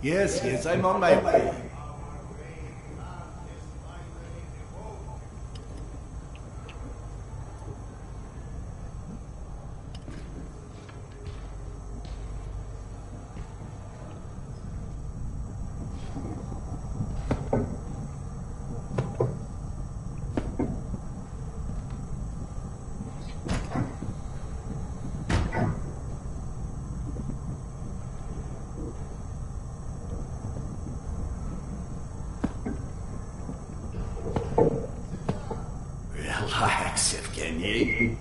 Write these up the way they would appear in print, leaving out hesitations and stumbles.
Yes, yes, I'm on my way. Relax, Evgeny.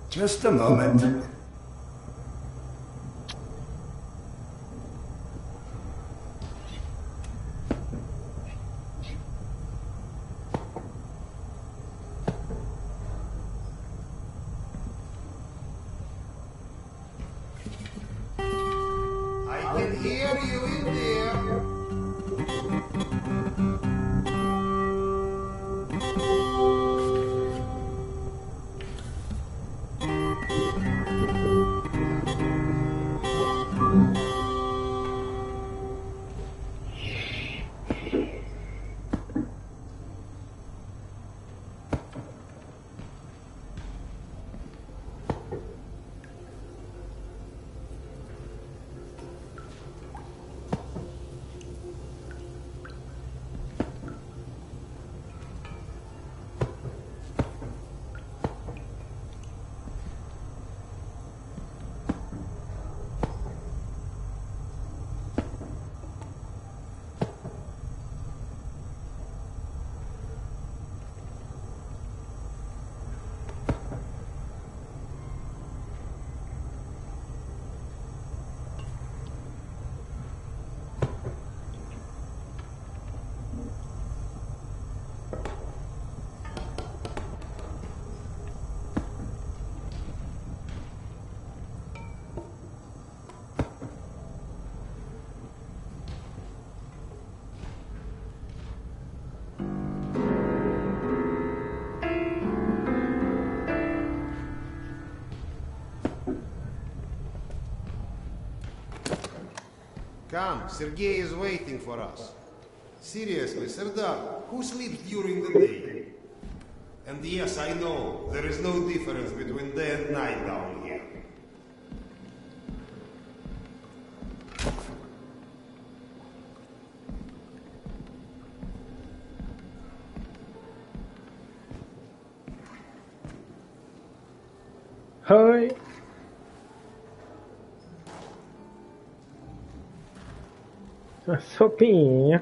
Just a moment. I can hear you in there. Come, Sergei is waiting for us. Seriously, Serdar, who sleeps during the day? And yes, I know, there is no difference between day and night down here. Hi. A sopinha.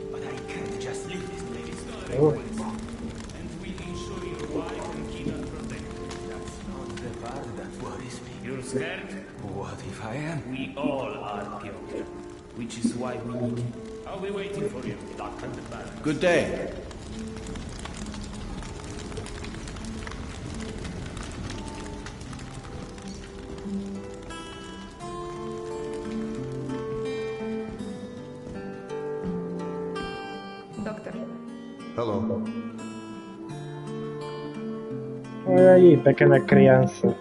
But I can't just leave this place. Oh. And we ensure your wife and kid are protected. That's not the part that worries me. You're scared? What if I am? We all are guilty. Which is why we need you. I'll be waiting for you, Dr. Department. Good day. Hello. Olha aí, pequena criança.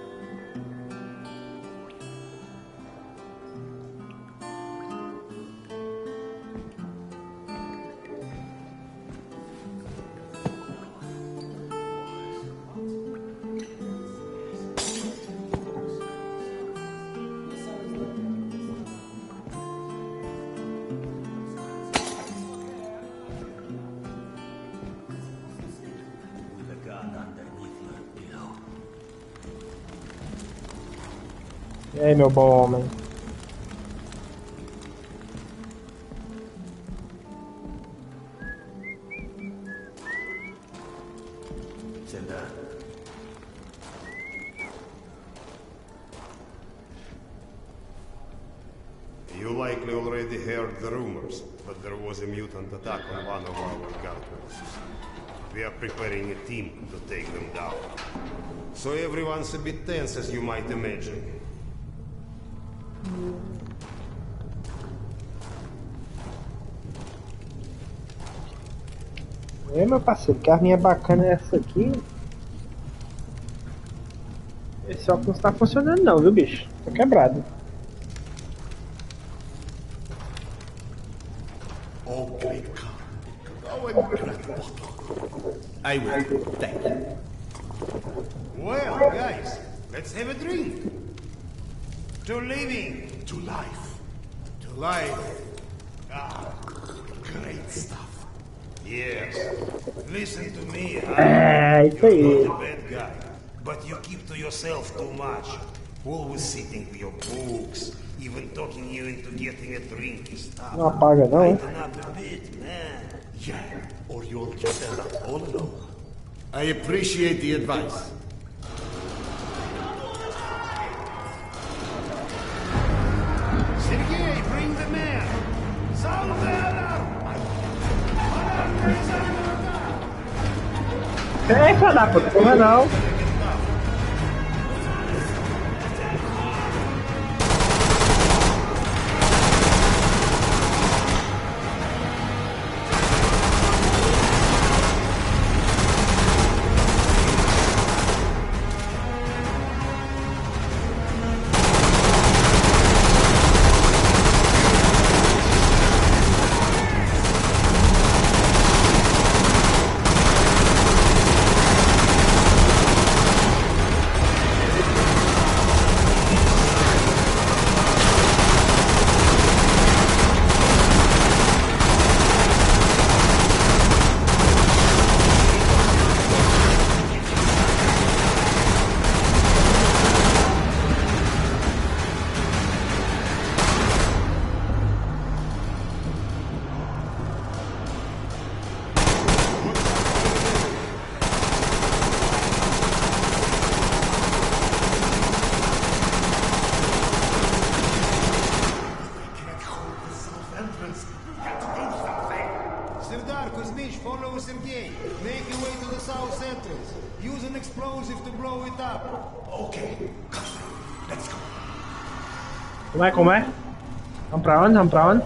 E aí, meu bom homem? Serdar. You likely already heard the rumors, but there was a mutant attack on one of our guardposts. We are preparing a team to take them down. So everyone's a bit tense, as you might imagine. Meu parceiro, que arminha bacana é essa aqui? Esse óculos não tá funcionando não, viu bicho? Tá quebrado. Okay, come. Go and grab the bottle. I will. Thank you. Well, guys, let's have a drink. To living. To life. To life. Ah, great stuff. Yes. Listen to me, huh? É, isso aí. You're not a bad guy, but you keep to yourself too much. Always sitting with your books, even talking you into getting a drink and stuff. Não apaga não, hein? Lighten up a bit, man. Yeah, or you'll just end up all alone. I appreciate the advice. Sergei, bring the man. Sound the alarm. Alarm, there is an alarm. É, filha da puta, porra não. Serdar, Kuzmich, follow Sergei. Make your way to the south entrance. Use an explosive to blow it up. Okay, come on. Let's go. Como é? Vamos pra onde? Vamos pra onde?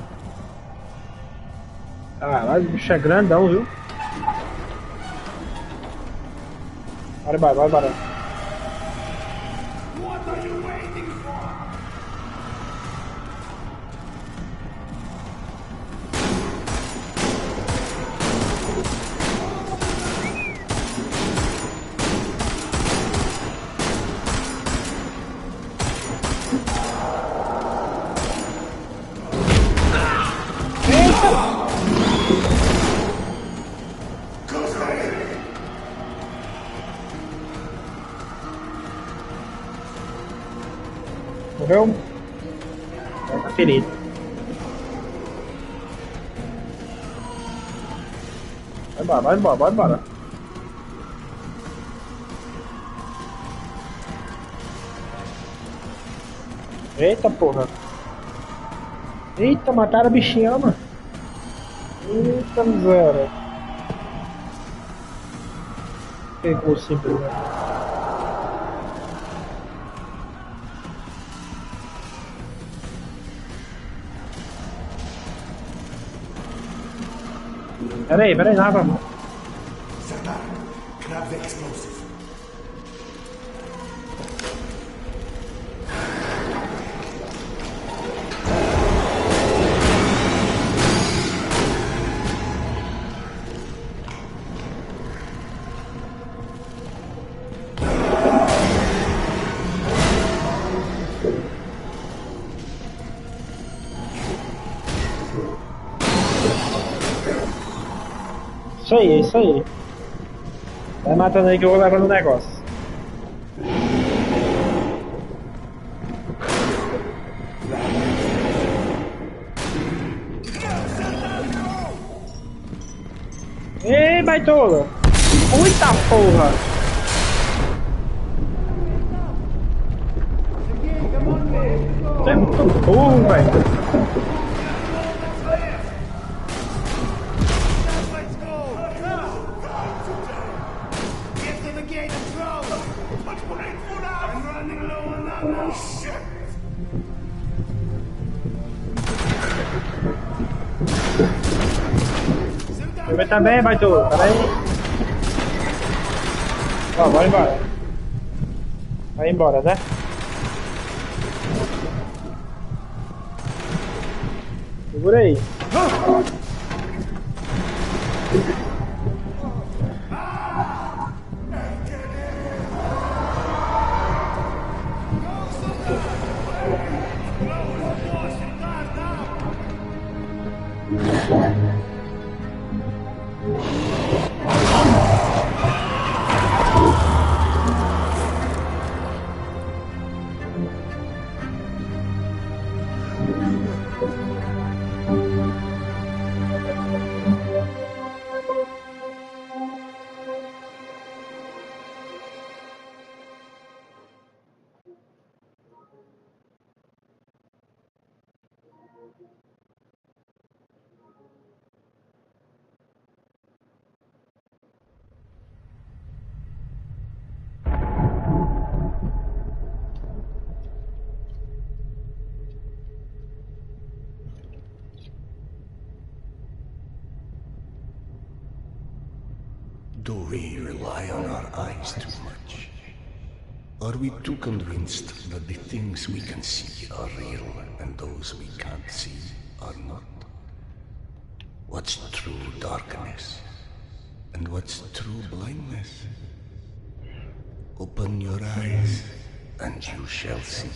Ah, lá o bicho é grandão, viu? Bora. What are you waiting for? Morreu? Tá ferido. Vai embora. Eita porra. Eita, mataram a bichinha, mano. Eita, miséria. Pegou simplesmente. Peraí, lá, vamos. Serdar, grab the explosive. Isso aí. Vai matando aí que eu vou levando o negócio. Ei, baitola! Muita porra! Eu também, baitola. Peraí. Ó, bora embora. Vai embora, né? Segura aí. Do we rely on our eyes too much? Are we too convinced that the things we can see are real and those we can't see are not? What's true darkness? And what's true blindness? Open your eyes and you shall see.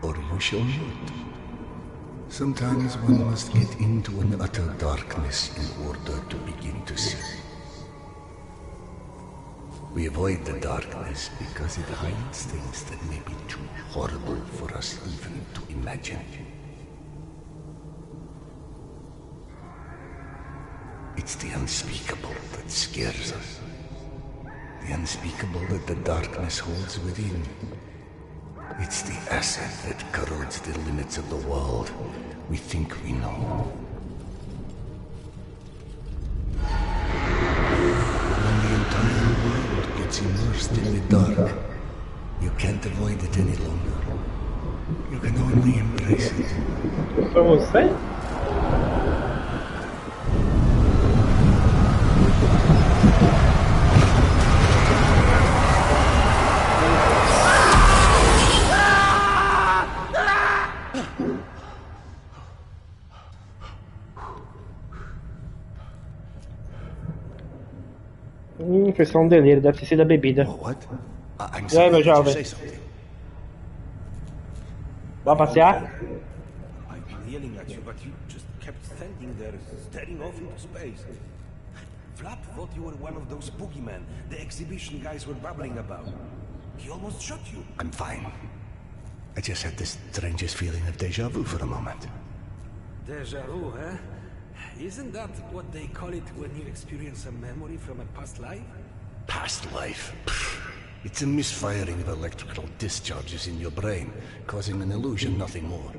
Or you shall not. Sometimes one must get into an utter darkness in order to begin to see. We avoid the darkness because it hides things that may be too horrible for us even to imagine. It's the unspeakable that scares us. The unspeakable that the darkness holds within. It's the acid that corrodes the limits of the world we think we know. When the entire world gets immersed in the dark, you can't avoid it any longer. You can only embrace it. Só você? Foi só um delírio, deve ter sido a bebida. What? I'm E aí, meu sorry, did you jovem? say something? Vai passear? I've been yelling at you, but you just kept standing there, staring off into space. Flap thought you were one of those boogeymen the exhibition guys were babbling about. He almost shot you. I'm fine. I just had this strangest feeling of deja vu for a moment. Deja vu, huh? Isn't that what they call it when you experience a memory from a past life? Past life. Pfft. It's a misfiring of electrical discharges in your brain, causing an illusion, nothing more.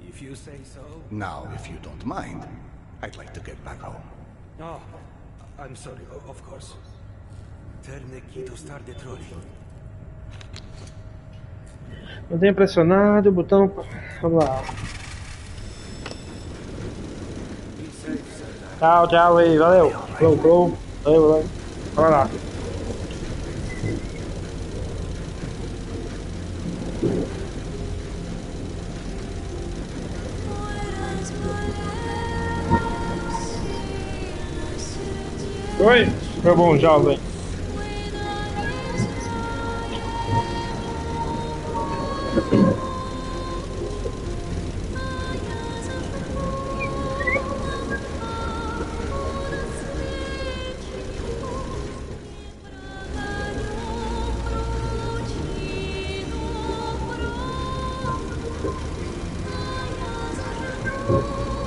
If you say so. Now, if you don't mind, I'd like to get back home. Oh, I'm sorry, of course. Turn the key to start the trolley. Mantenha pressionado, botão. Vamos lá. Be safe, sir. Tchau, tchau aí, valeu. Falou. Valeu. Bora lá. Oi, meu bom jovem.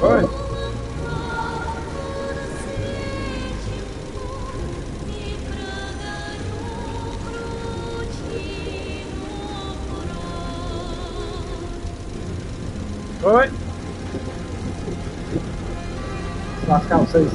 Oi. Oi. Lascar vocês.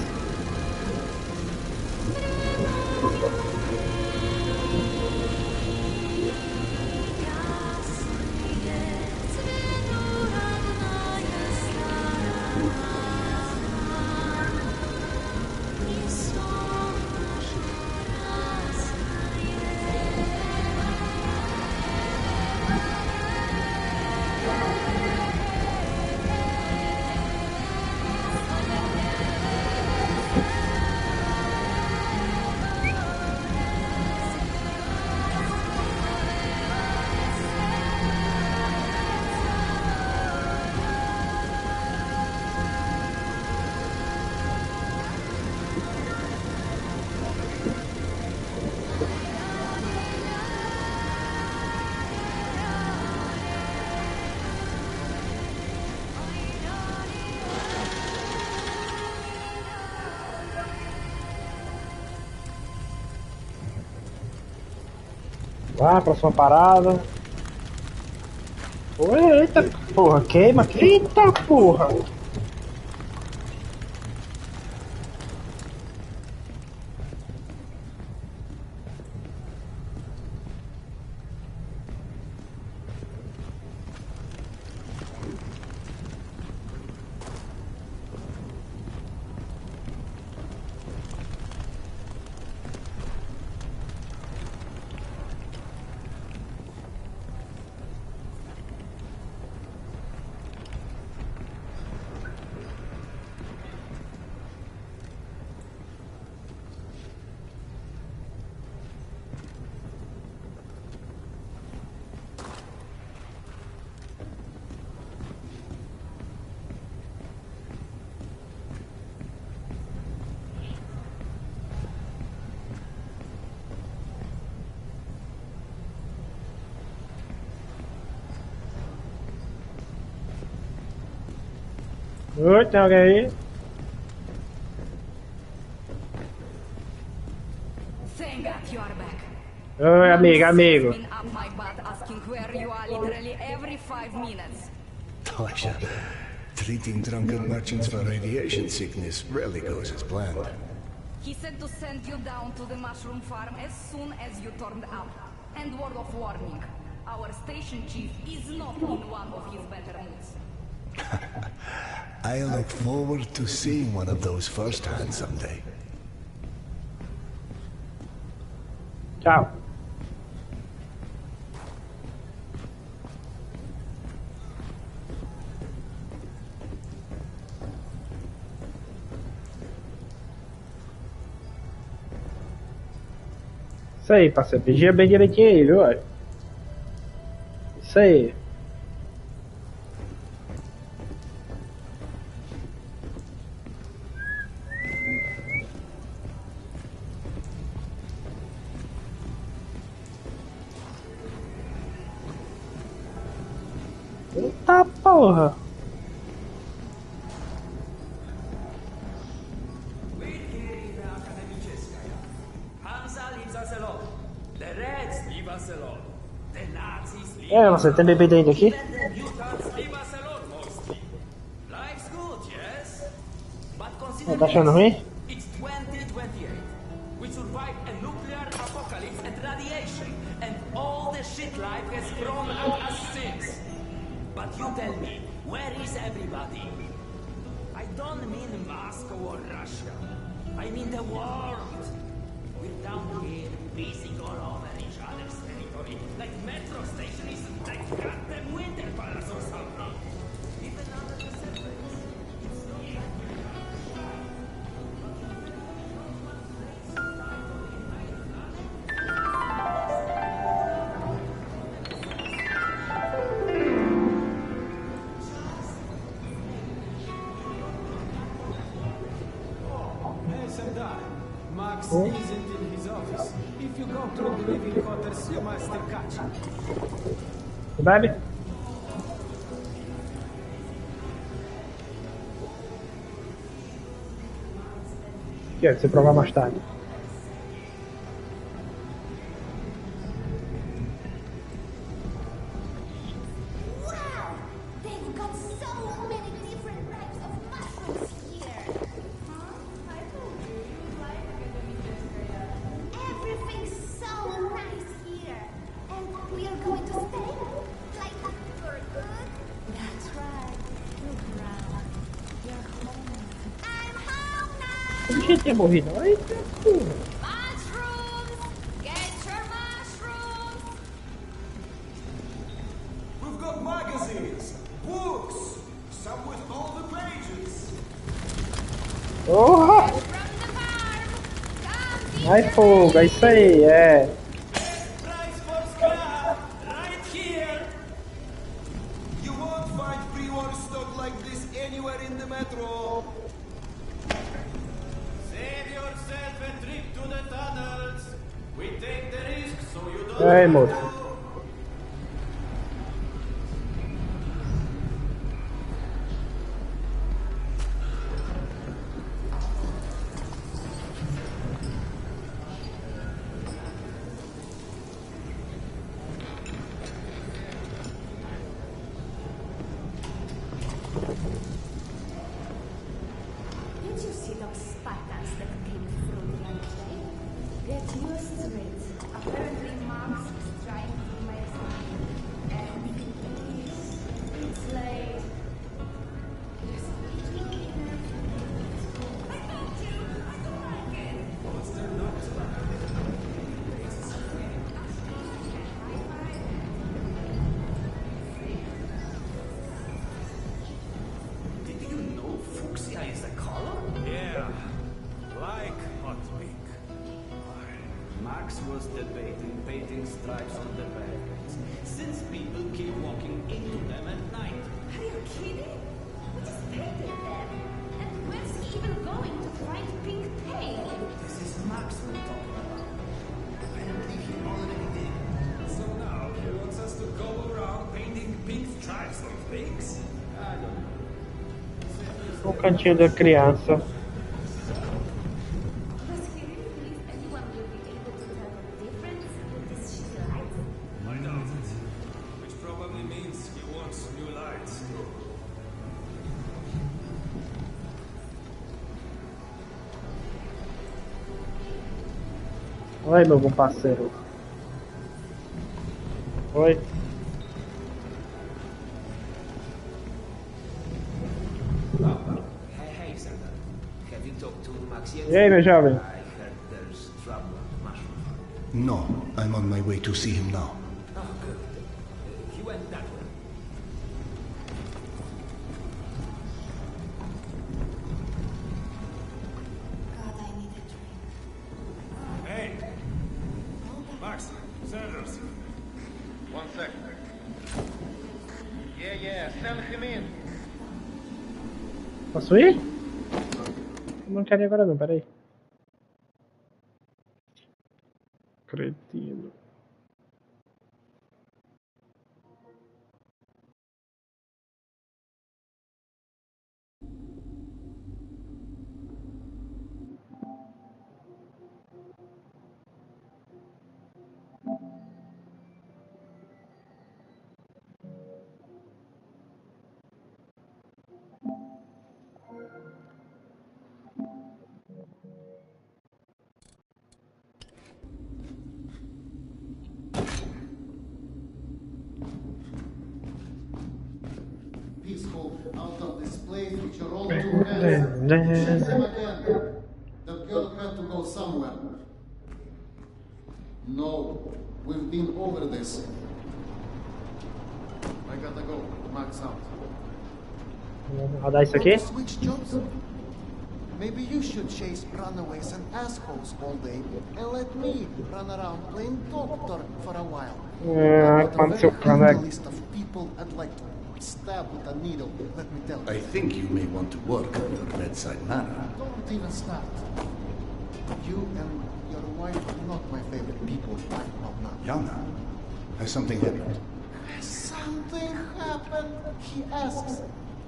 Vá, próxima parada. Eita, porra, queima. Eita, porra. Oi, tem alguém aí? Thank God you're back. Oi, amigo. Been up my butt asking where you are literally every 5 minutes. Tasha, treating drunken merchants for radiation sickness rarely goes as planned. He said to send you down to the mushroom farm as soon as you turned up. And word of warning, our station chief is not in one of his better moods. I look forward to seeing one of those firsthand someday. Tchau. Isso aí, parceiro. Vigia bem direitinho aí, viu? Olha. Isso aí. Eita porra! É, você tem bebida ainda aqui? Tá achando ruim? It's 2028. We survived a nuclear apocalypse and radiation, and all the shit life has thrown at us since. But you tell me, where is everybody? I don't mean Moscow or Russia. I mean the world. We're down here, pissing all over each other's territory, like metro stations, like goddamn winter palace or something. Even under the surface, it's not like Max isn't in his office. If you go through the living quarters, you must catch him. Bebe? Quer você provar mais tarde. Wow! They've got so many different types of mushrooms here. Huh? I told you like everything's so nice here. And we are going to stay? Like, for good? That's right. Look around. You're home. I'm home now! Eu tinha morrido. Eita porra. Mushrooms! Get your mushrooms! We've got magazines, books, some with all the pages. Porra! From the farm! Come see Ai fogo, é isso aí, é. Price for scrap, right here. You won't find pre-war stock like this anywhere in the metro. Save yourself a trip to the tunnels. We take the risk so you don't Aí, have moço. to. Did you see those Spartans that came through the other day? Get used to it. Apparently Max is trying to make something. And it's late. There's a little inner. I told you, I don't like it. What's there not to like? Did you know fuchsia is a color? Yeah, like hot pink. Max was debating painting stripes on the barricades, since people keep walking into them at night. Are you kidding? We just painted them. And where's he even going to find pink paint? This is Max we're talking about. I don't think he already did. So now he wants us to go around painting pink stripes on pigs? I don't know. O cantinho da criança. Does he really believe anyone will be able to tell the difference with this shitty light? I doubt it. Which probably means he wants new lights. Oi, meu bom parceiro. Oi. Hey, Sandra. Have you talked to Max yet? E aí, meu jovem? I heard there's trouble at the mushroom farm. No, I'm on my way to see him now. Oh, good. He went that way. God, I need a drink. Hey! Max, Sanders. One second. Yeah, send him in. Posso ir? Não quero ir agora não, peraí. Cretino. Peaceful, out of this place with your own two hands. Chase them again. That girl had to go somewhere. No, we've been over this. I gotta go. Max out. Vou rodar isso aqui. Want to switch jobs? Maybe you should chase runaways and assholes all day and let me run around playing doctor for a while. I've got a aconteceu very com o healthy list of people I'd like to stab with a needle, let me tell you. I think you may want to work under bedside manner. Don't even start. You and your wife are not my favorite people right now. Yana, has something happened? Something happened, he asks.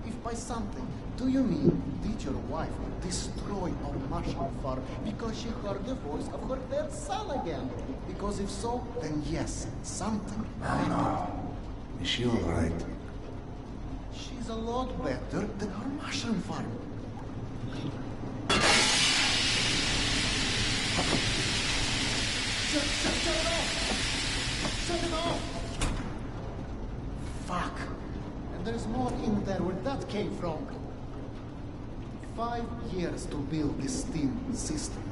If by something, do you mean did your wife destroy our mushroom farm because she heard the voice of her dead son again? Because if so, then yes, something happened. Is she all right? She's a lot better than her mushroom farm. Shut it off! Shut it off! Fuck! And there's more in there where that came from. 5 years to build this steam system.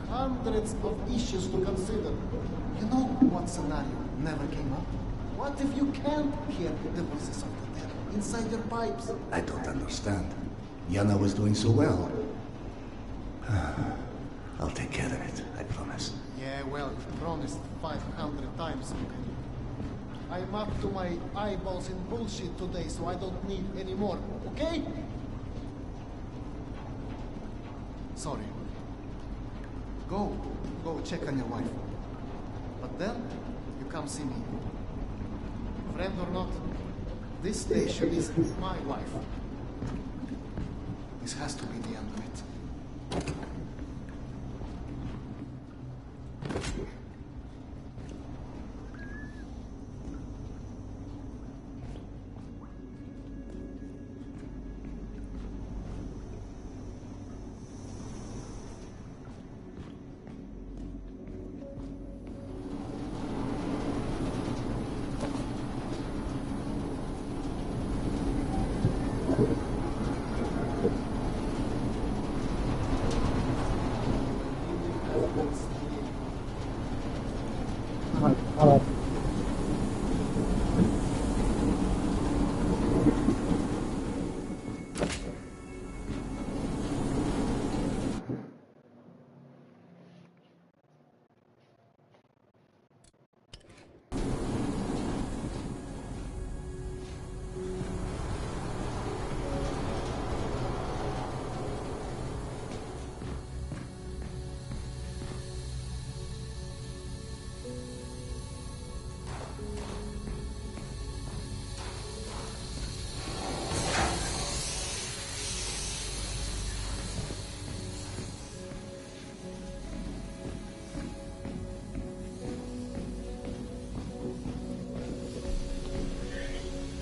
Hundreds of issues to consider. You know what scenario never came up? What if you can't hear the voices of the dead inside your pipes? I don't understand. Yana was doing so well. I'll take care of it, I promise. Yeah, well, you've promised 500 times. I'm up to my eyeballs in bullshit today, so I don't need any more, okay? Sorry. Go check on your wife. But then, you come see me. Friend or not, this station is my wife. This has to be the end of it. Olha lá.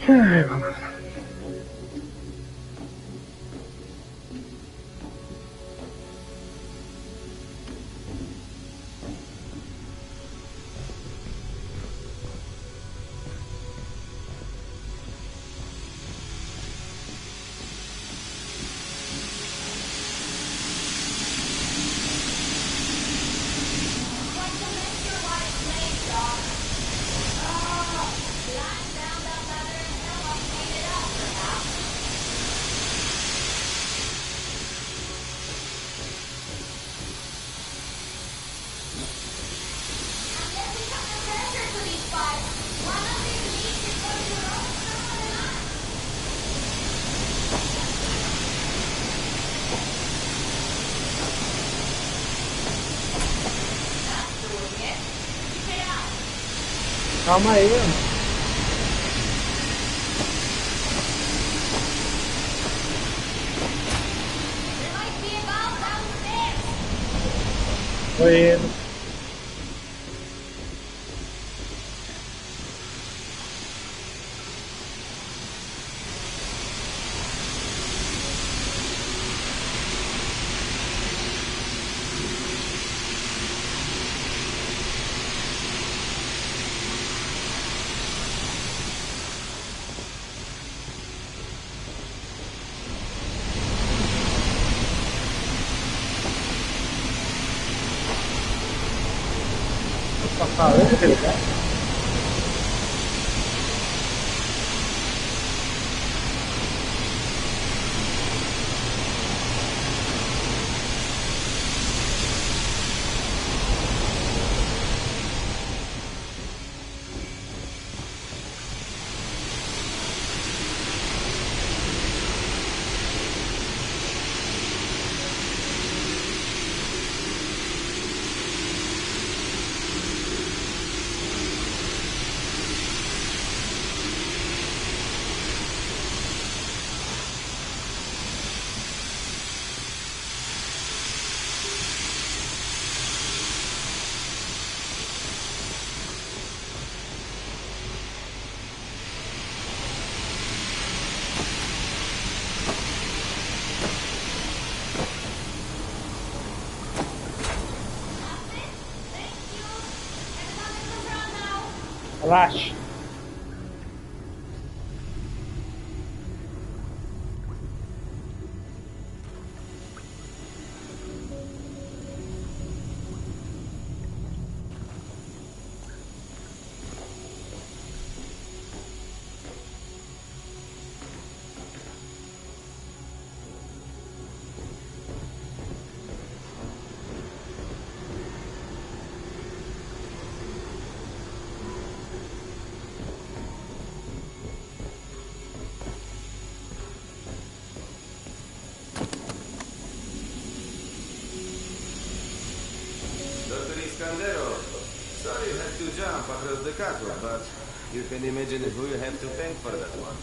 Ai, vamos lá. Calma aí, mano. Foi indo. Tá falando, beleza? Relaxa. Sorry you had to jump across the catwalk, but you can imagine who you have to thank for that one.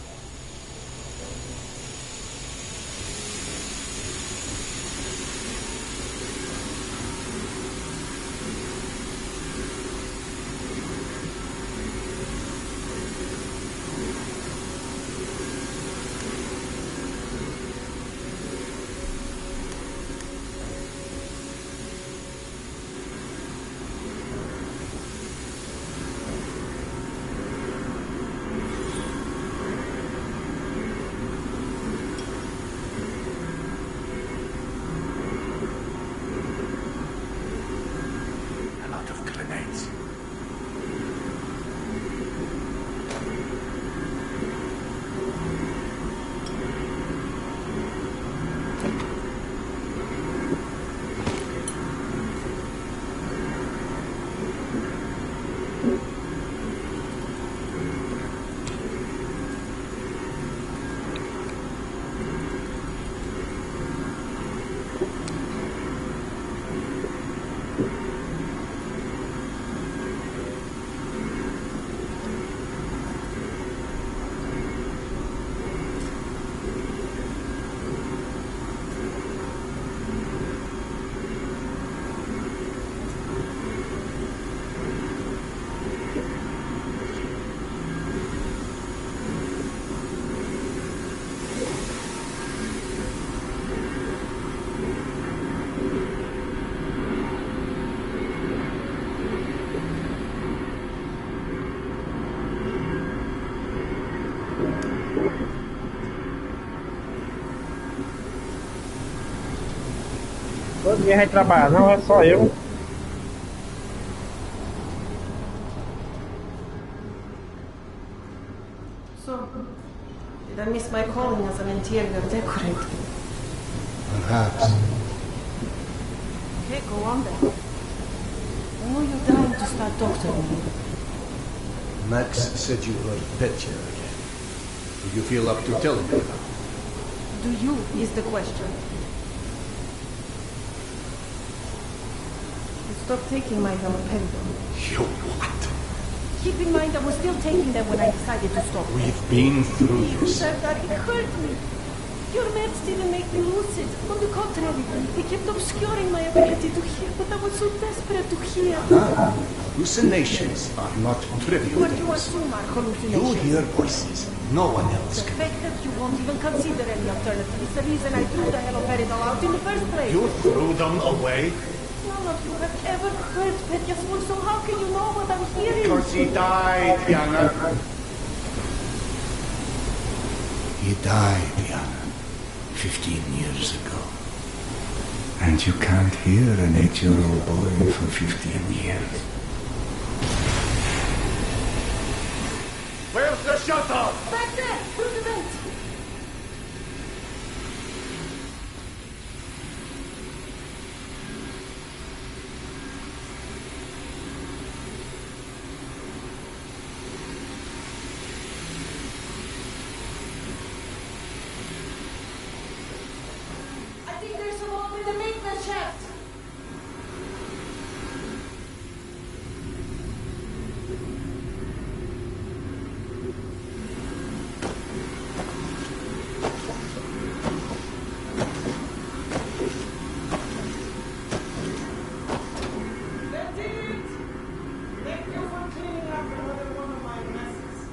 Ninguém vai trabalhar, não, é só eu. So, did I miss my calling as an interior decorator? Perhaps. Okay, go on then. I know you're dying to start doctoring me. Max said you were Petya again. Do you feel up to telling me now? Do you is the question. You stopped taking my apegam. You what? Keep in mind I was still taking them when I decided to stop. We've been through this. Serdar, it hurt me. Your meds didn't make me lucid. On the contrary, they kept obscuring my ability to hear, but I was so desperate to hear. Hallucinations are not trivial What you things. assume are You hallucinations. hear voices no one else The can. fact that you won't even consider any alternative is the reason I threw the haloperidol out in the first place. You threw them away? None of you have ever heard Petya's voice, so how can you know what I'm hearing? Because he died, Diana. He died, Diana. 15 years ago. And you can't hear an 8-year-old boy for 15 years. Where's the shuttle? Back there! Through the vent! I think there's a hole in the maintenance shaft! That's it! Thank you for cleaning up another one of my messes.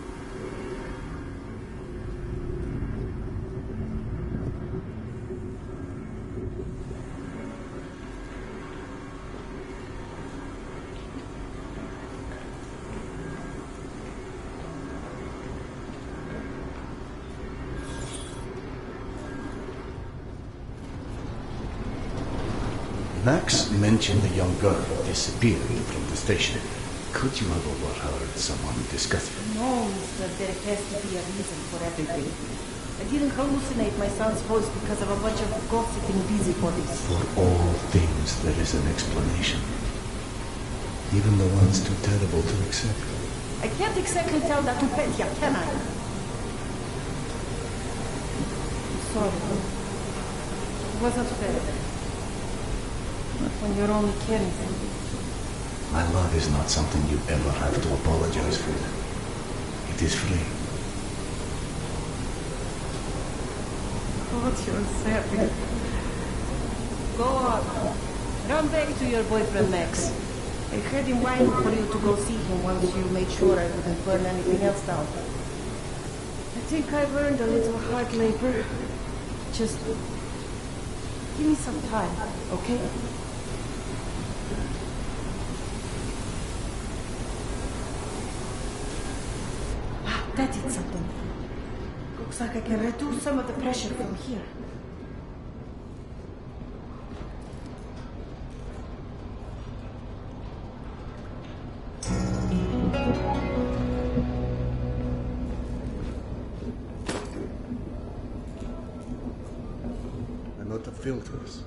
Max mentioned a young girl disappeared from the station. Could you have overheard someone discussing it? No, mister, there has to be a reason for everything. I didn't hallucinate my son's voice because of a bunch of gossiping busybodies. For all things, there is an explanation. Even the ones too terrible to accept. I can't exactly tell that to Petya, can I? Sorry. It wasn't fair. When you're only caring for me. My love is not something you ever have to apologize for. It is free. God, you're savage. Go on. Run back to your boyfriend, Max. I heard him whining for you to go see him once you made sure I wouldn't burn anything else down. I think I've earned a little hard labor. Just give me some time, okay? That did something. Looks like I can reduce some of the pressure from here. And not the filters.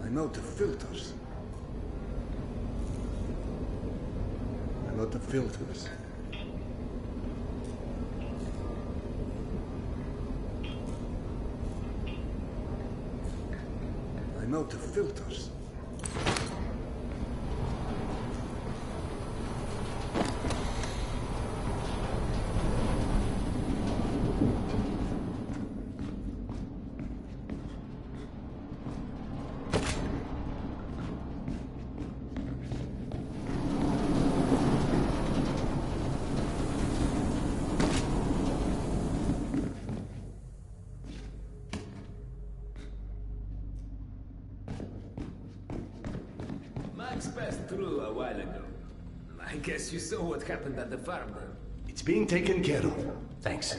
I know the filters. I know the filters. I know the filters. Max passed through a while ago. I guess you saw what happened at the farm then. It's being taken care of. Thanks.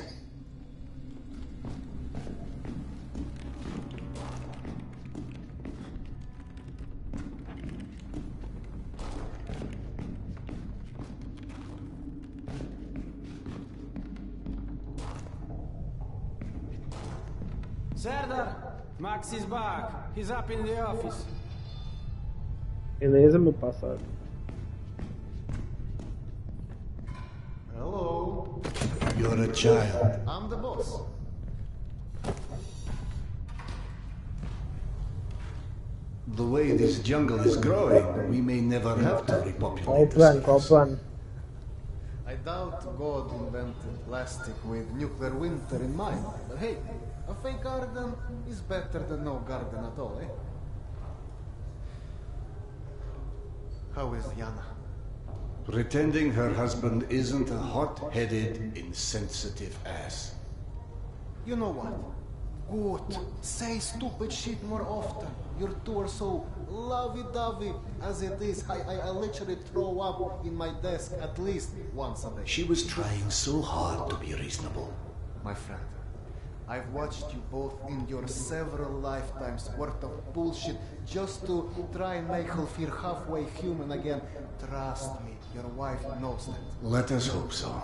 Serdar, Max is back. He's up in the office. Beleza, meu passado. Hello. You're a child. I'm the boss. The way this jungle is growing, we may never have to Qual o repopulate the plano? Qual o cities. plano? I doubt God invented plastic with nuclear winter in mind. But hey, a fake garden is better than no garden at all, eh? How is Yana? Pretending her husband isn't a hot-headed, insensitive ass. You know what? Good. Say stupid shit more often. Your two are so lovey-dovey as it is. I literally throw up in my desk at least once a day. She was trying so hard to be reasonable. My friend, I've watched you both endure several lifetimes worth of bullshit just to try and make her feel halfway human again. Trust me, your wife knows that. Let us hope so.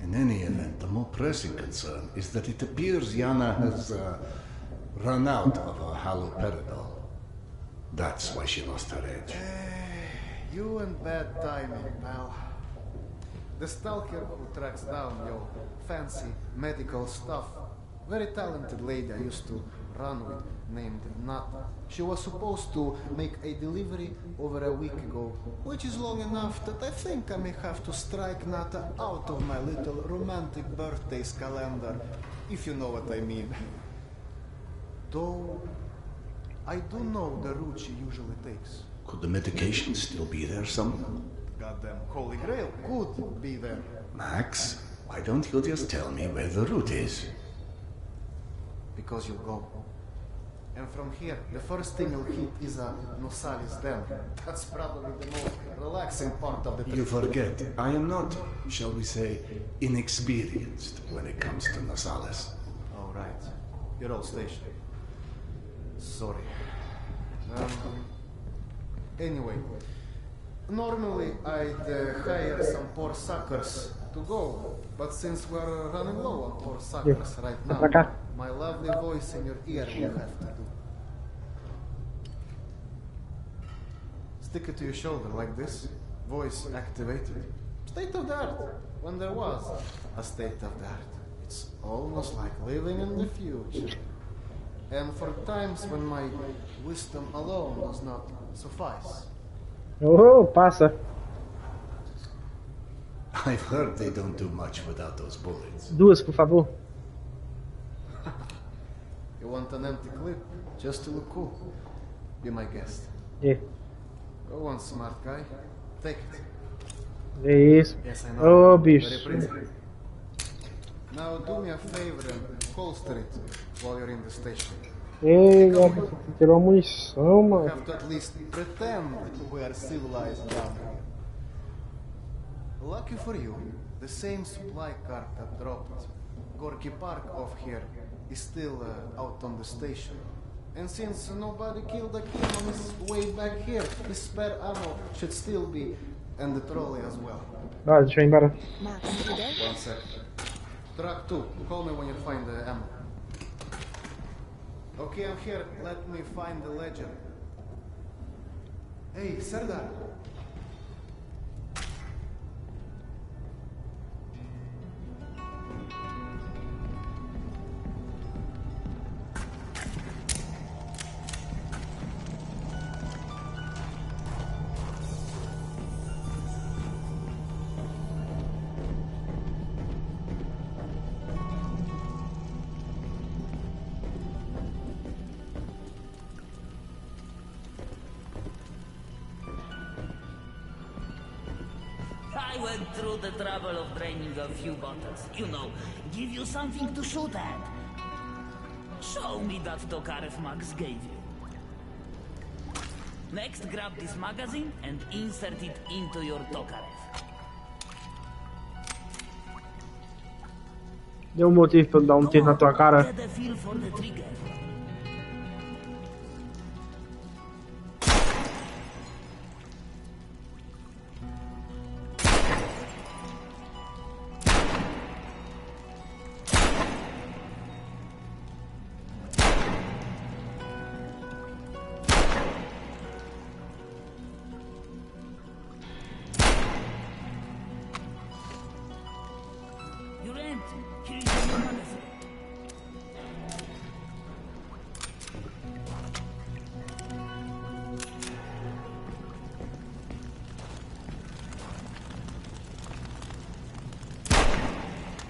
In any event, the more pressing concern is that it appears Yana has run out of her haloperidol. That's why she lost her edge. You and bad timing, pal. The stalker who tracks down your fancy medical stuff, very talented lady I used to run with, named Nata. She was supposed to make a delivery over a week ago, which is long enough that I think I may have to strike Nata out of my little romantic birthdays calendar, if you know what I mean. Though, I do know the route she usually takes. Could the medication still be there somewhere? Goddamn Holy Grail could be there. Max, why don't you just tell me where the route is? Because you'll go. And from here, the first thing you'll hit is a Nosalis Den. That's probably the most relaxing part of the trip. You forget, I am not, shall we say, inexperienced when it comes to Nosalis. Oh, right. Your old station. Sorry. Anyway, normally I'd hire some poor suckers to go, but since we're running low on poor suckers right now, my lovely voice in your ear will have to do. Stick it to your shoulder like this, voice activated. State of the art, when there was a state of the art. It's almost like living in the future. And for times when my wisdom alone does not suffice. Oh, passa. I've heard they don't do much without those bullets. Duas, por favor. You want an empty clip? Just to look cool? Be my guest. Yeah. Go on, smart guy. Take it. É isso. Yes, I know. Oh, bicho. Very pretty. Now do me a favor and holster it while you're in the station. Ei, você tirou a munição, We mano. have to at least pretend we are civilized down here. Lucky for you, the same supply cart that dropped Gorky Park off here is still out on the station. And since nobody killed the kid on his way back here, his spare ammo should still be, and the trolley as well. Ah, deixa eu ir embora. Max, you there? 1 sec. Track 2, call me when you find the ammo. Okay, I'm here. Let me find the ledger. Hey, Serdar. I went through the trouble of draining a few bottles. You know, give you something to shoot at. Show me that Tokarev Max gave you. Next, grab this magazine and insert it into your Tokarev. Deu um motivo pra eu dar um tiro na tua cara. Get a feel for the trigger. You're empty. Here is your magazine.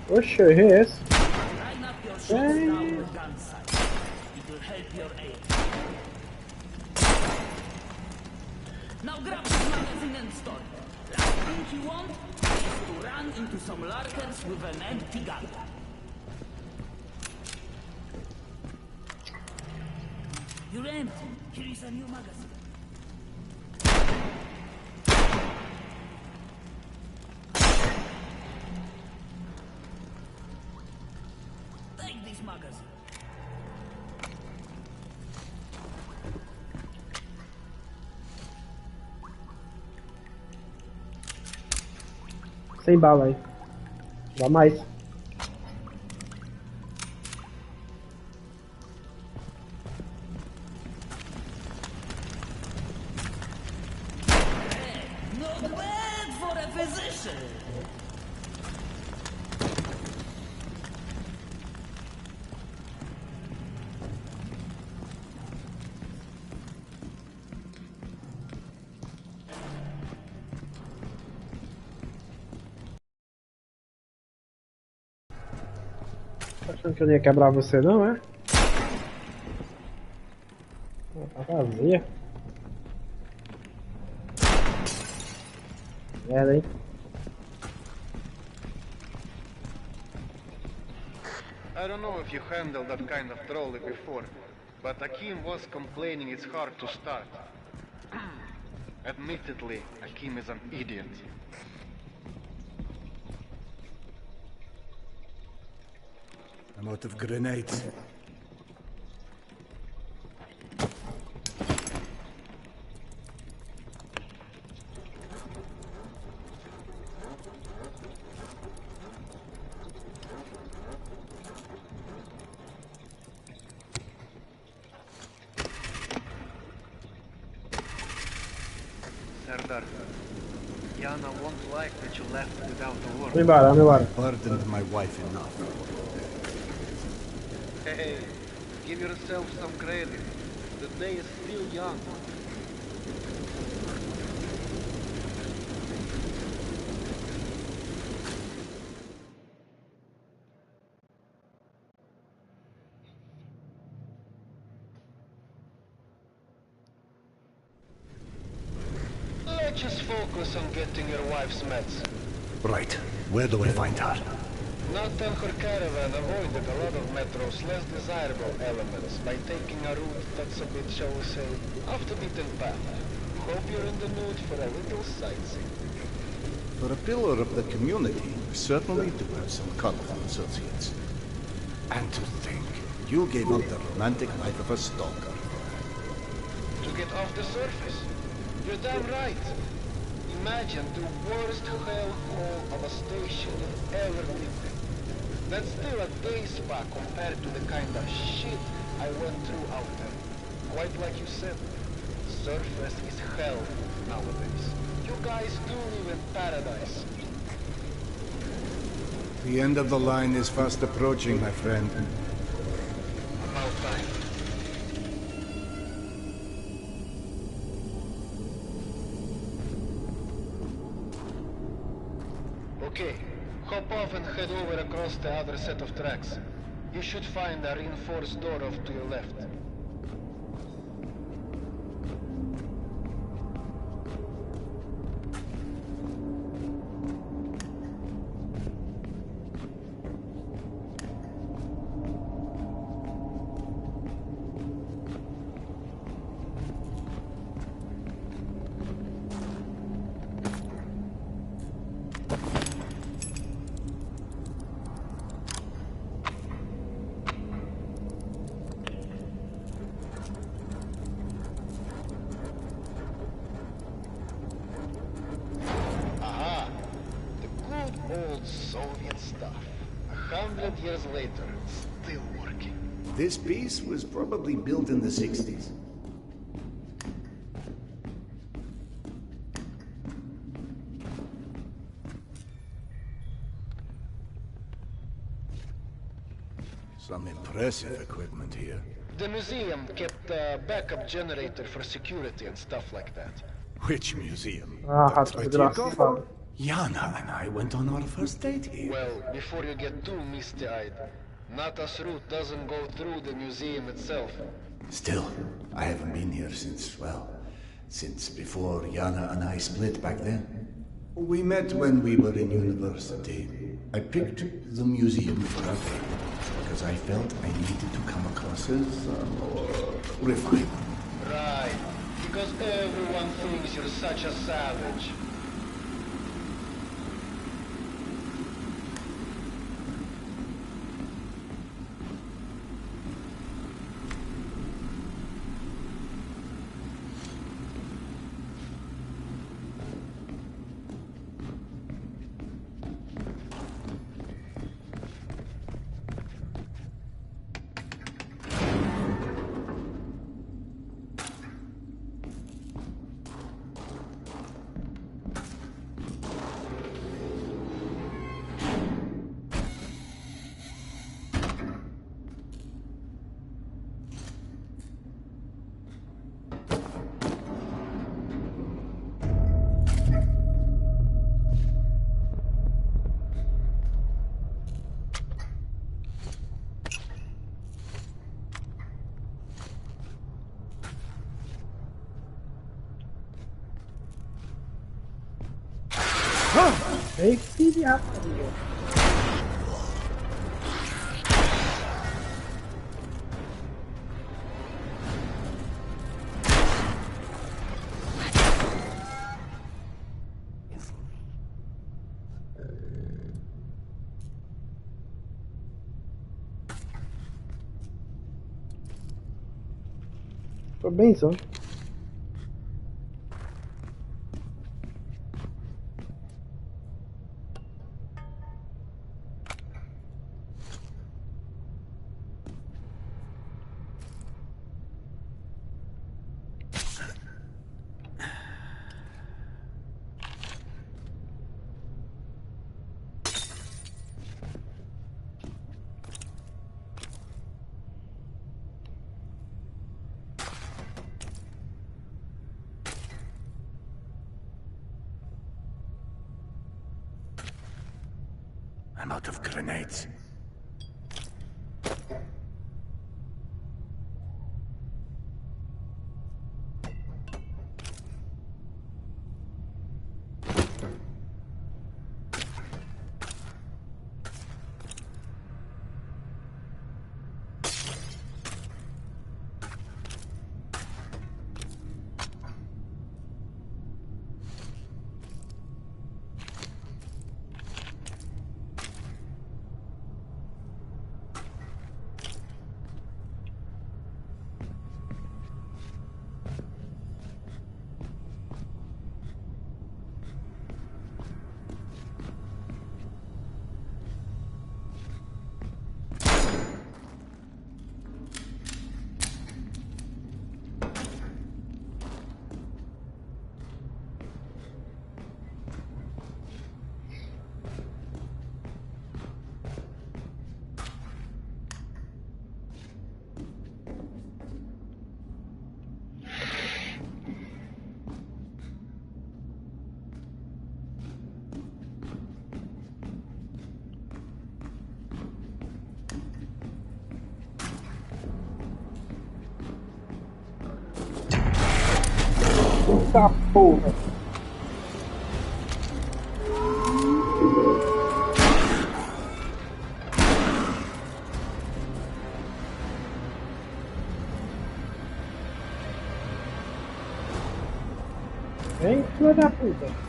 Oxe, eu errei esse. Line up your shots down the gun sight. It will help your aim. Now grab this magazine and store it. Last thing you want is to run into some lurkers with an empty gun. You're empty. Here is a new magazine. Take this magazine. Sem bala aí. Dá mais. Not bad for a physician. Tá achando que eu não ia quebrar você não, é? Tá vazia. Merda, hein? I don't know if you handled that kind of trolley before, but Akim was complaining it's hard to start. Admittedly, Akim is an idiot. I'm out of grenades. Serdar, Yana won't like that you left without a word. Vamos embora, vamos embora. Burdened my wife enough. Hey, give yourself some credit. The day is still young. Let's just focus on getting your wife's meds. Right. Where do I find her? Not on her caravan avoided a lot of metrôs less desirable elements by taking a route that's a bit, shall we say, off the beaten path. Hope you're in the mood for a little sightseeing. For a pillar of the community, we certainly do have some colorful associates. And to think, you gave up the romantic life of a stalker. To get off the surface? You're damn right. Imagine the worst hellhole of a station you've ever lived in. That's still a day spa compared to the kind of shit I went through out there. Quite like you said, surface is hell nowadays. You guys do live in paradise. The end of the line is fast approaching, my friend. About time. Okay, hop off and head over across the other set of tracks. You should find a reinforced door off to your left. years later, still working. This piece was probably built in the 60s. Some impressive equipment here. The museum kept a backup generator for security and stuff like that. Which museum? Aha, The to wygrałem. Vertigo? Yana and I went on our first date here. Well, before you get too misty-eyed, Nata's route doesn't go through the museum itself. Still, I haven't been here since, well, since before Yana and I split back then. We met when we were in university. I picked the museum for a date because I felt I needed to come across as more refined. Right, because everyone thinks you're such a savage. Ei, filha, rapariga. Tô benzão. I'm out of grenades. Puta porra. Vem, filha da puta.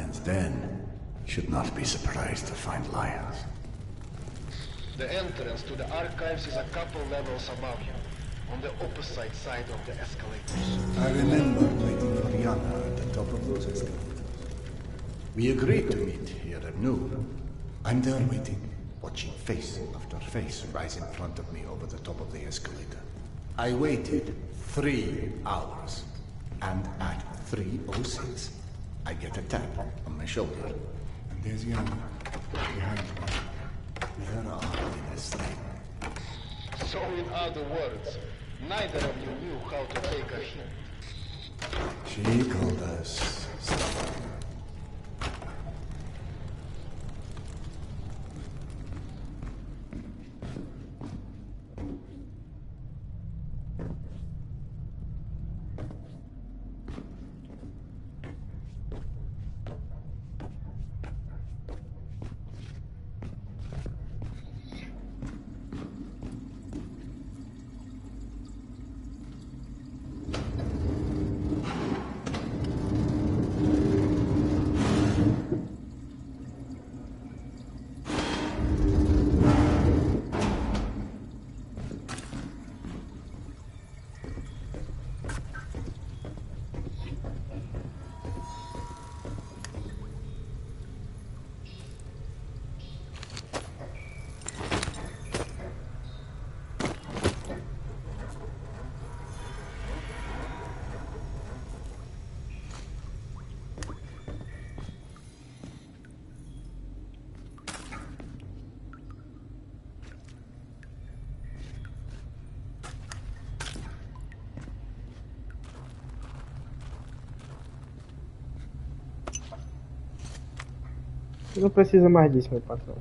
and then should not be surprised to find lions. The entrance to the archives is a couple levels above you, on the opposite side of the escalators. I remember waiting for Yana at the top of those escalators. We agreed to meet here at noon. I'm there waiting, watching face after face rise in front of me over the top of the escalator. I waited 3 hours, and at 3:06, I get a tap on my shoulder, and there's Yana behind me, with her arm in a sling. So in other words, neither of you knew how to take a hint. She called us stubborn. Não precisa mais disso, meu patrão.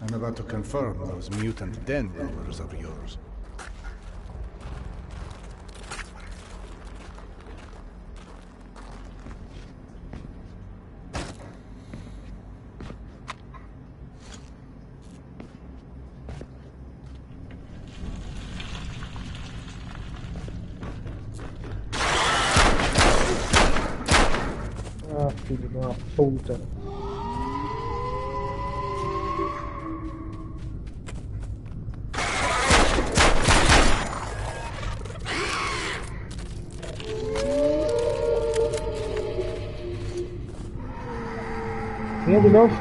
I'm about to confirm those mutant den rollers of yours. Ah, filho de uma puta. Vinha de novo.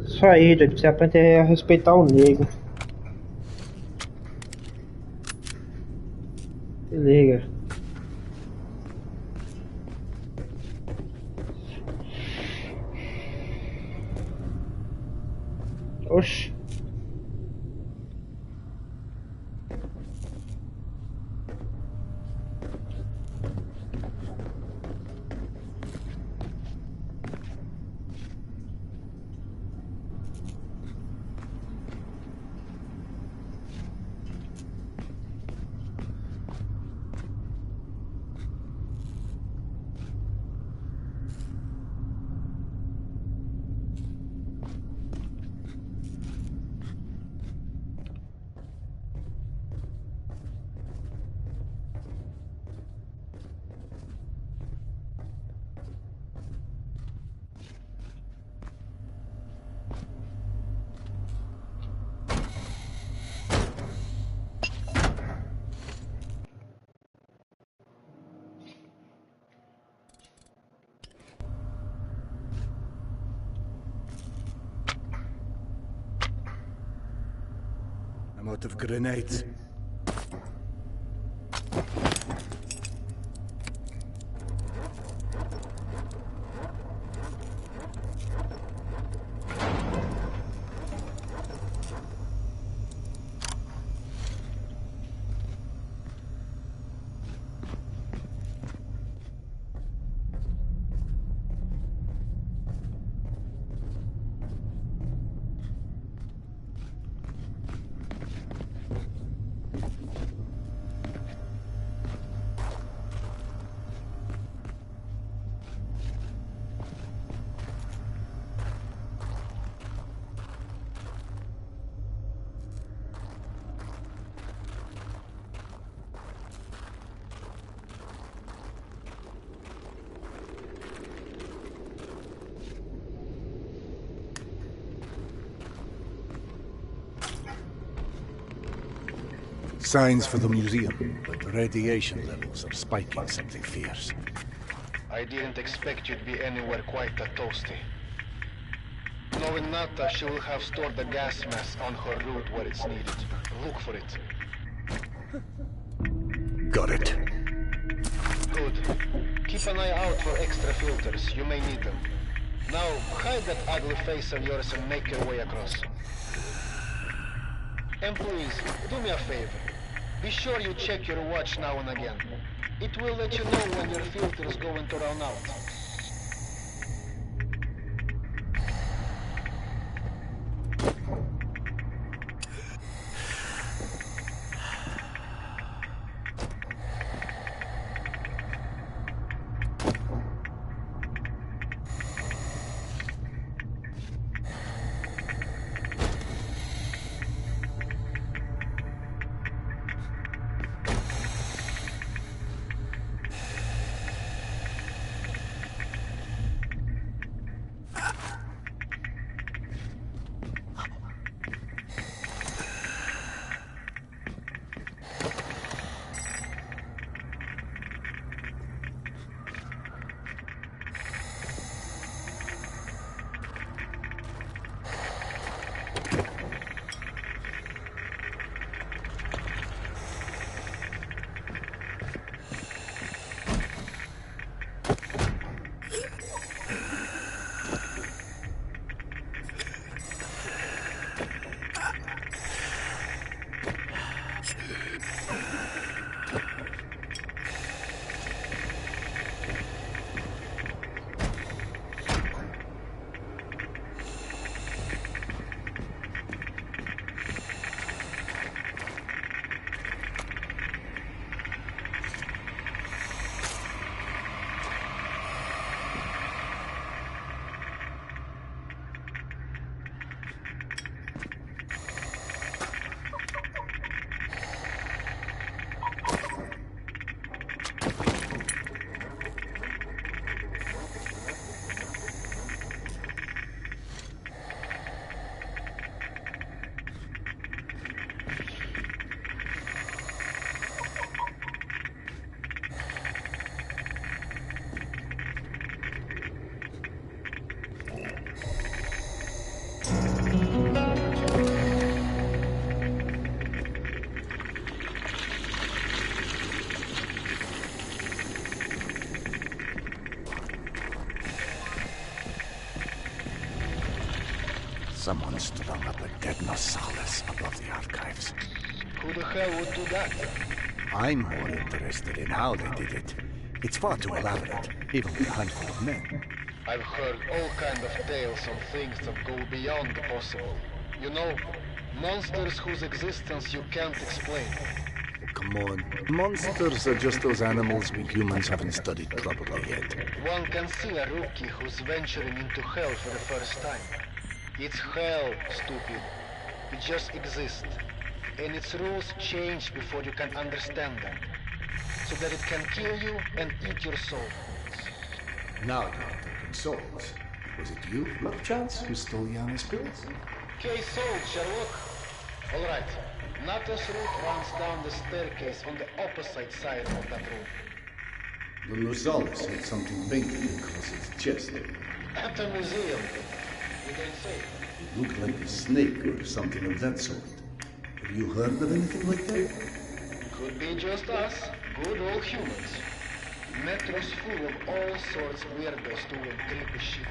Isso aí, doido. Você aprende a respeitar o negro. Se liga. Oxi. I'm out of grenades. Signs for the museum, but the radiation levels are spiking something fierce. I didn't expect you to be anywhere quite that toasty. Knowing Nata, she will have stored the gas mask on her route where it's needed. Look for it. Got it. Good. Keep an eye out for extra filters. You may need them. Now, hide that ugly face of yours and make your way across. And please, do me a favor. Be sure you check your watch now and again. It will let you know when your filter is going to run out. Someone strung up a dead Nosalis above the archives. Who the hell would do that? I'm more interested in how they did it. It's far too elaborate, even with a handful of men. I've heard all kinds of tales on things that go beyond the possible. You know, monsters whose existence you can't explain. Come on. Monsters are just those animals we humans haven't studied properly yet. One can see a rookie who's venturing into hell for the first time. It's hell, stupid. It just exists. And its rules change before you can understand them. So that it can kill you and eat your soul. Now you're talking souls. Was it you, perchance, who stole Yana's pills? Case solved, Sherlock. Alright. Nata's route runs down the staircase on the opposite side of that room. The Nosalis had something painted across its chest. At the museum. You don't say. It looked like a snake or something of that sort. Have you heard of anything like that? Could be just us. Good old humans. Metrôs full of all sorts of weirdos doing creepy shit.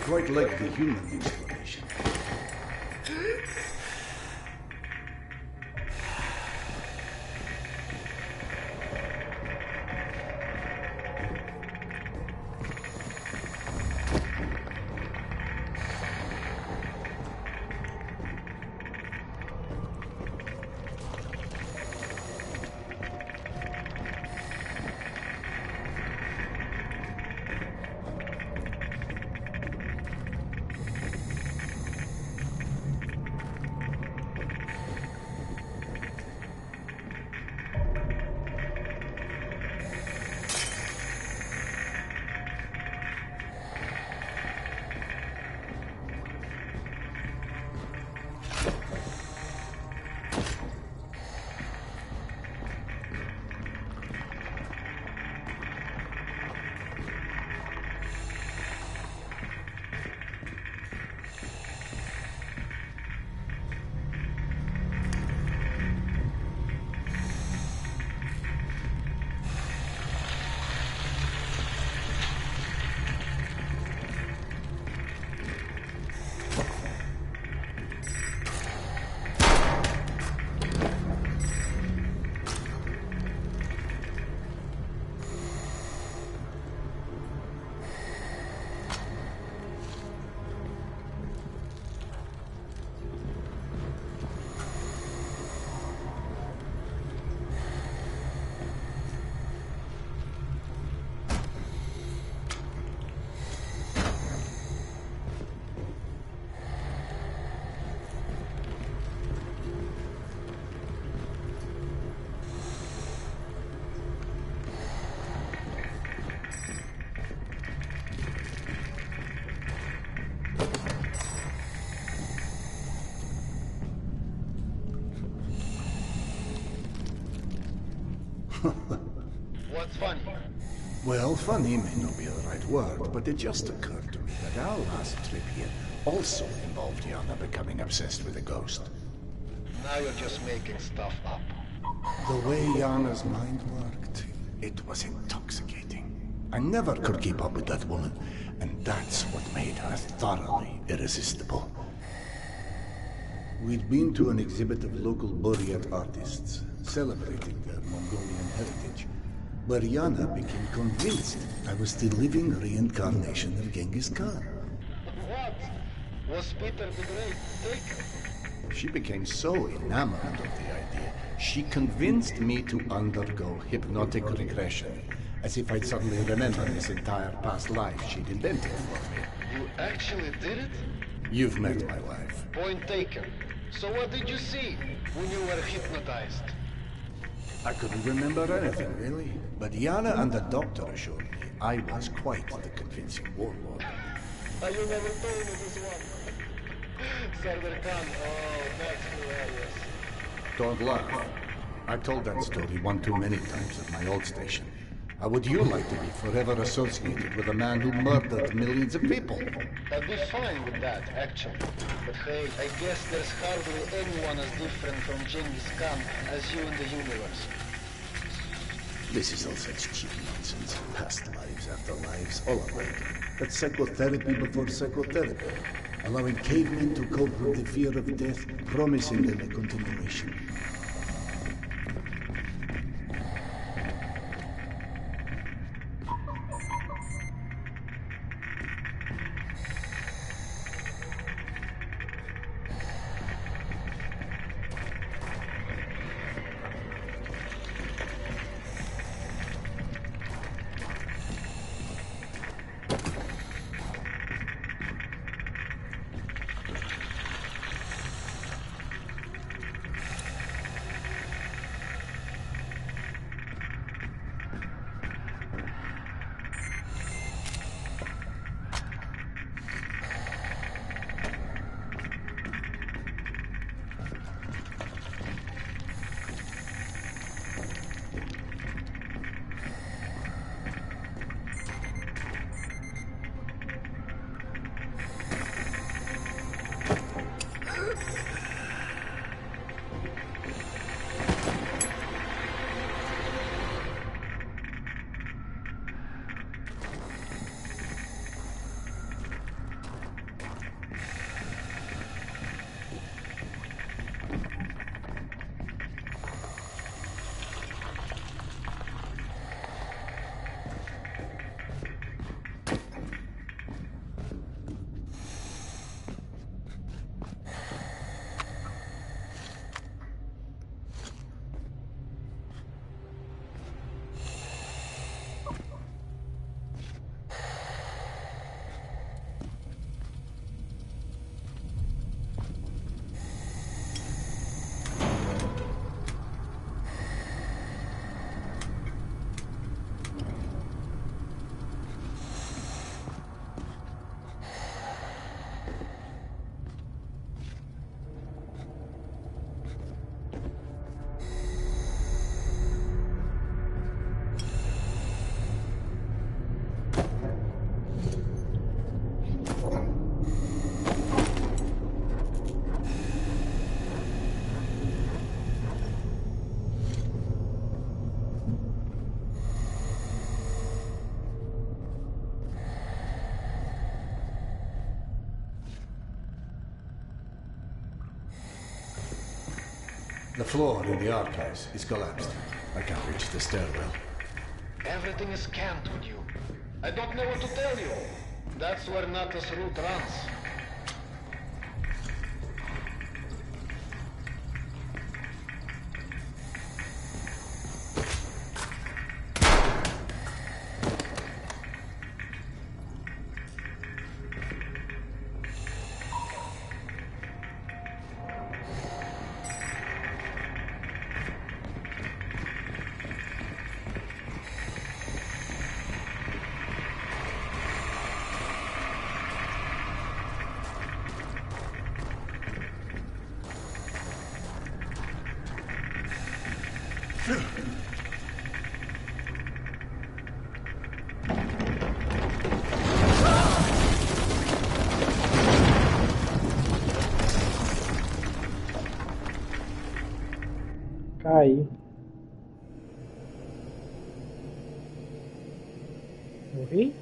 Quite like the human explanation. What's funny? Well, funny may not be the right word, but it just occurred to me that our last trip here also involved Yana becoming obsessed with a ghost. Now you're just making stuff up. The way Yana's mind worked, it was intoxicating. I never could keep up with that woman, and that's what made her thoroughly irresistible. We'd been to an exhibit of local Buryat artists, celebrating their Mongolian heritage, where Yana became convinced I was the living reincarnation of Genghis Khan. What? Was Peter the Great taken? She became so enamored of the idea, she convinced me to undergo hypnotic regression, as if I'd suddenly remembered this entire past life she'd invented for me. You actually did it? You've met my wife. Point taken. So what did you see when you were hypnotized? I couldn't remember anything, really. But Yana and the doctor assured me I was quite the convincing warlord. You never told me this one. Sardar Khan, oh, that's hilarious. Don't laugh. I've told that story one too many times at my old station. How would you like to be forever associated with a man who murdered millions of people? I'd be fine with that, actually. But hey, I guess there's hardly anyone as different from Genghis Khan as you in the universe. This is all such cheap nonsense. Past lives after lives, all of it. That's psychotherapy before psychotherapy. Allowing cavemen to cope with the fear of death, promising them a continuation. The floor in the archives is collapsed. I can't reach the stairwell. Everything is scanned with you. I don't know what to tell you. That's where Nata's route runs. Aí. Morri?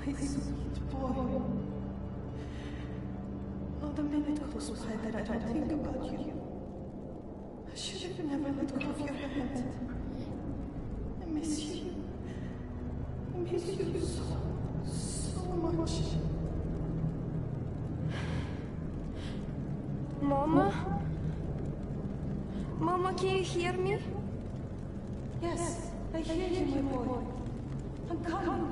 My sweet boy. Not a minute goes by that I don't think about you. I should have never let go of your hand. I miss you. I miss you so much. Mama? Mama, can you hear me? Yes, I hear you, my boy. I'm coming.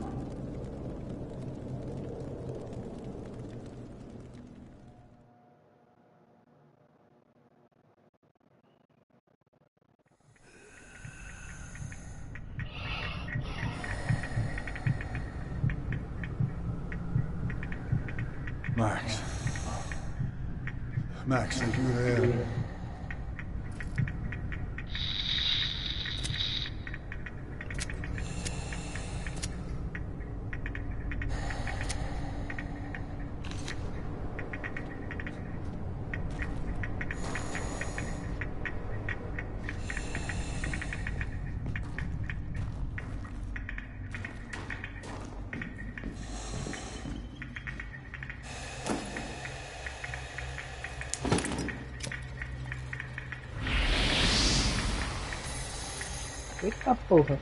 Max. Max, are you there? Eita porra.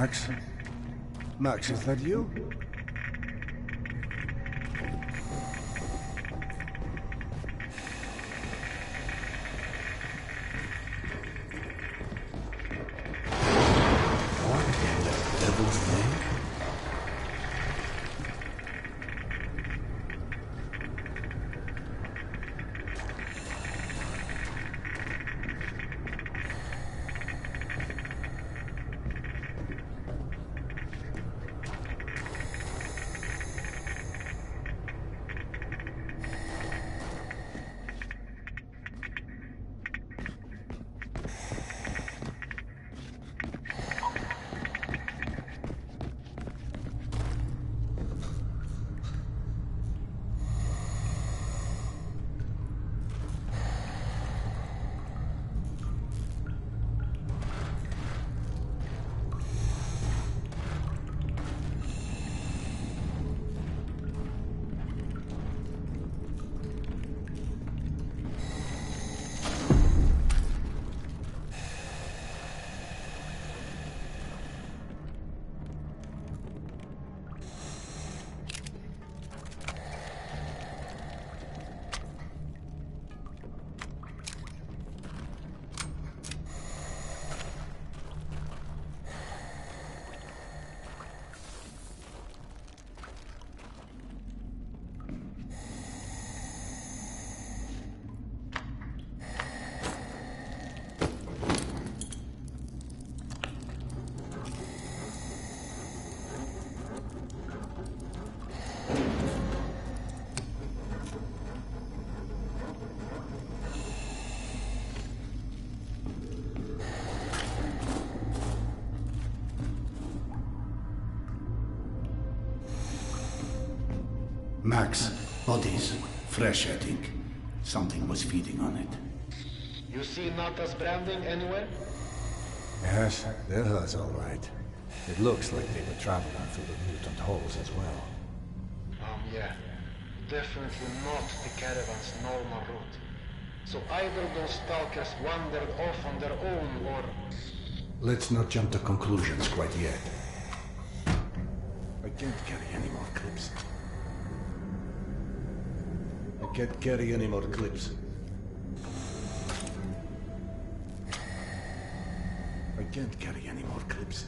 Max? Max, is that you? What in the devil's name? Max, bodies. Fresh, I think. Something was feeding on it. You see Nata's branding anywhere? Yes, they're hers, all right. It looks like they were traveling through the mutant holes as well. Yeah. Definitely not the caravan's normal route. So either those stalkers wandered off on their own, or... Let's not jump to conclusions quite yet. can't carry any more clips. I can't carry any more clips. I can't carry any more clips.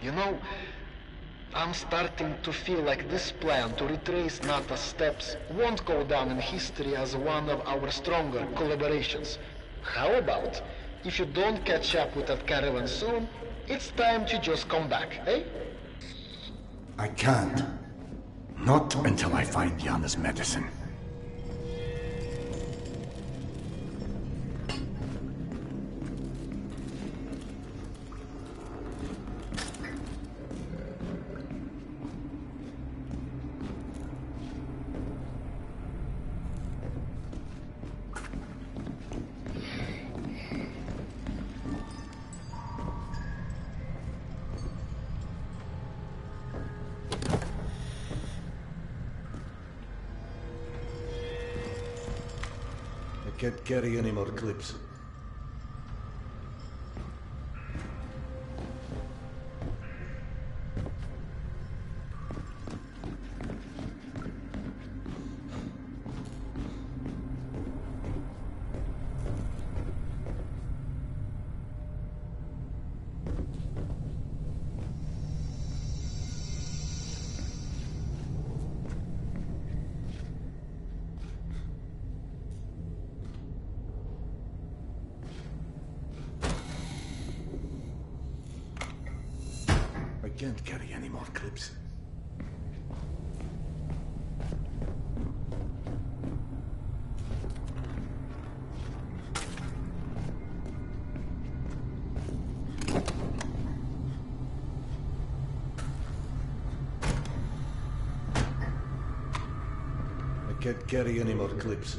You know, I'm starting to feel like this plan to retrace Nata's steps won't go down in history as one of our stronger collaborations. How about, if you don't catch up with that caravan soon, it's time to just come back, eh? I can't. Not until I find Yana's medicine. I can't carry any more clips. I can't carry any more clips. I can't carry any more clips.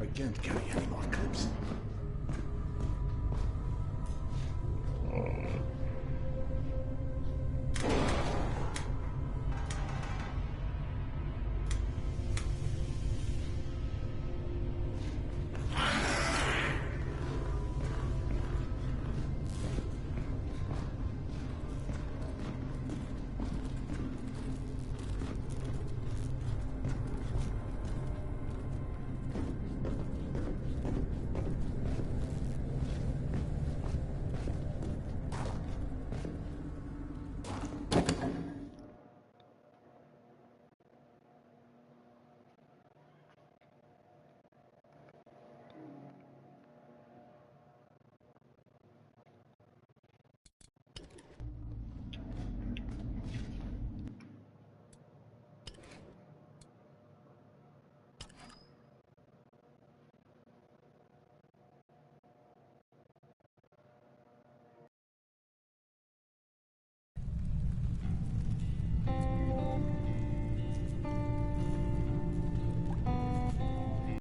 I can't carry any more clips.